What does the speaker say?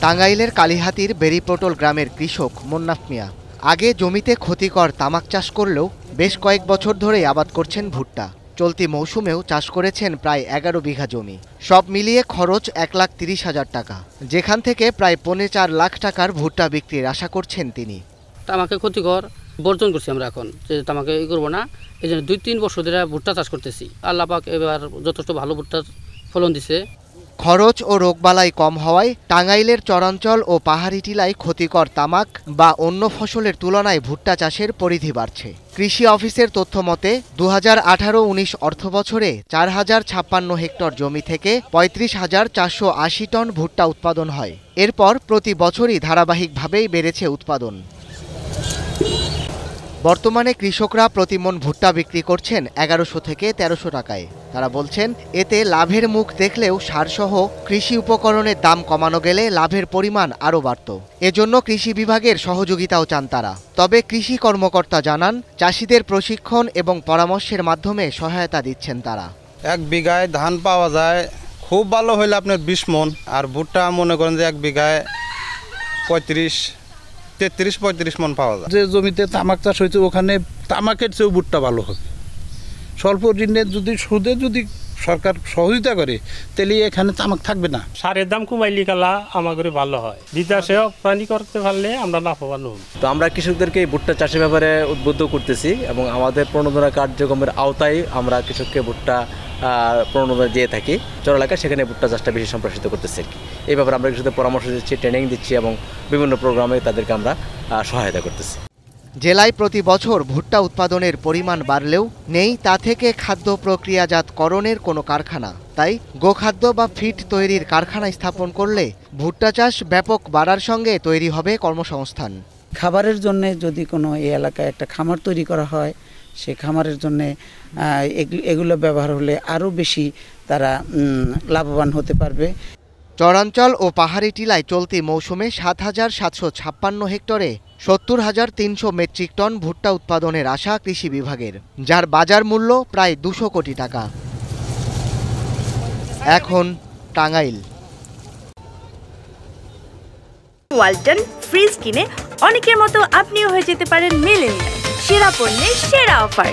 টাঙ্গাইলের কালিহাতীর বেরিপোটল গ্রামের কৃষক মোন্নাফ মিয়া আগে জমিতে ক্ষতিকর তামাক চাষ করলেও বেশ কয়েক বছর ধরেই আবাদ করছেন ভুট্টা। চলতি মৌসুমেও চাষ করেছেন প্রায় ১১ বিঘা জমি। সব মিলিয়ে খরচ ১,৩০,০০০ টাকা, যেখান থেকে প্রায় ৪.৫ লাখ টাকার ভুট্টা বিক্রির আশা করছেন তিনি। তামাকে ক্ষতিকর বর্জন করছি আমরা, এখন যে তামাকে করবো না, এই জন্য ২-৩ বছর ধরে ভুট্টা চাষ করতেছি। আল্লাহ পাক এবার যথেষ্ট ভালো ভুট্টার ফলন দিছে। খরচ ও রোগবালাই কম হওয়ায় টাঙ্গাইলের চরাঞ্চল ও পাহাড়ি টিলায় ক্ষতিকর তামাক বা অন্য ফসলের তুলনায় ভুট্টা চাষের পরিধি বাড়ছে। কৃষি অফিসের তথ্য মতে ২০১৮-১৯ অর্থবছরে ৪,০৫৬ হেক্টর জমি থেকে ৩৫,৪৮০ টন ভুট্টা উৎপাদন হয়। এরপর প্রতি বছরই ধারাবাহিকভাবেই বেড়েছে উৎপাদন। বর্তমানে কৃষকরা প্রতিমন ভুট্টা বিক্রি করছেন ১১০০ থেকে ১৩০০ টাকায়। তারা বলছেন, এতে লাভের মুখ দেখলেও সারসহ কৃষি উপকরণের দাম কমানো গেলে লাভের পরিমাণ আরও বাড়ত। এজন্য কৃষি বিভাগের সহযোগিতাও চান তারা। তবে কৃষি কর্মকর্তা জানান, চাষিদের প্রশিক্ষণ এবং পরামর্শের মাধ্যমে সহায়তা দিচ্ছেন তারা। ১ বিঘায় ধান পাওয়া যায় খুব ভালো হইলে আপনার ২০ মন, আর ভুট্টা মনে করেন যে ১ বিঘায় ৩৩-৩৫ মন পাওয়া যায়। যে জমিতে তামাক চাষ হয়েছে ওখানে তামাকের চেয়েও ভুট্টা ভালো হবে। স্বল্প ঋণের সুদে যদি সরকার সহযোগিতা করে তাহলে এখানে তামাক থাকবে না। সারের দাম কমাইলে কালা আমাদের ভালো হয়, বিদেশে রপ্তানি করতে পারলে আমরা লাভবান হব। তো আমরা কৃষকদেরকে ভুট্টা চাষের ব্যাপারে উদ্বুদ্ধ করতেছি এবং আমাদের প্রণোদনা কার্যক্রমের আওতায় আমরা কৃষককে ভুট্টা প্রণোদনা দিয়ে থাকি। চর এলাকায় সেখানে ভুট্টা চাষটা বেশি সম্প্রসারিত করতেছি। এই ব্যাপারে আমরা কৃষকদের পরামর্শ দিচ্ছি, ট্রেনিং দিচ্ছি এবং বিভিন্ন প্রোগ্রামে তাদেরকে আমরা সহায়তা করতেছি। জেলায় প্রতি বছর ভুট্টা উৎপাদনের পরিমাণ বাড়লেও নেই তা থেকে খাদ্য প্রক্রিয়াজাতকরণের কোনো কারখানা। তাই গোখাদ্য বা ফিড তৈরির কারখানা স্থাপন করলে ভুট্টা চাষ ব্যাপক বাড়ার সঙ্গে তৈরি হবে কর্মসংস্থান। খাবারের জন্য যদি কোনো এই এলাকায় একটা খামার তৈরি করা হয়, সে খামারের জন্যে এগুলো ব্যবহার হলে আরও বেশি তারা লাভবান হতে পারবে। চরাঞ্চল ও পাহাড়ি টিলায় চলতি মৌসুমে ৭,৭৫৬ হেক্টরে ৭০,৩০০ মেট্রিক টন ভুট্টা উৎপাদনের আশা কৃষি বিভাগের, যার বাজার মূল্য প্রায় ২০০ কোটি টাকা। এখন টাঙ্গাইল। ওয়ালটন ফ্রিজ কিনে অনেকের মতো আপনিও হয়ে যেতে পারেন মিলেনিয়াল। সেরা পণ্যের সেরা অফার।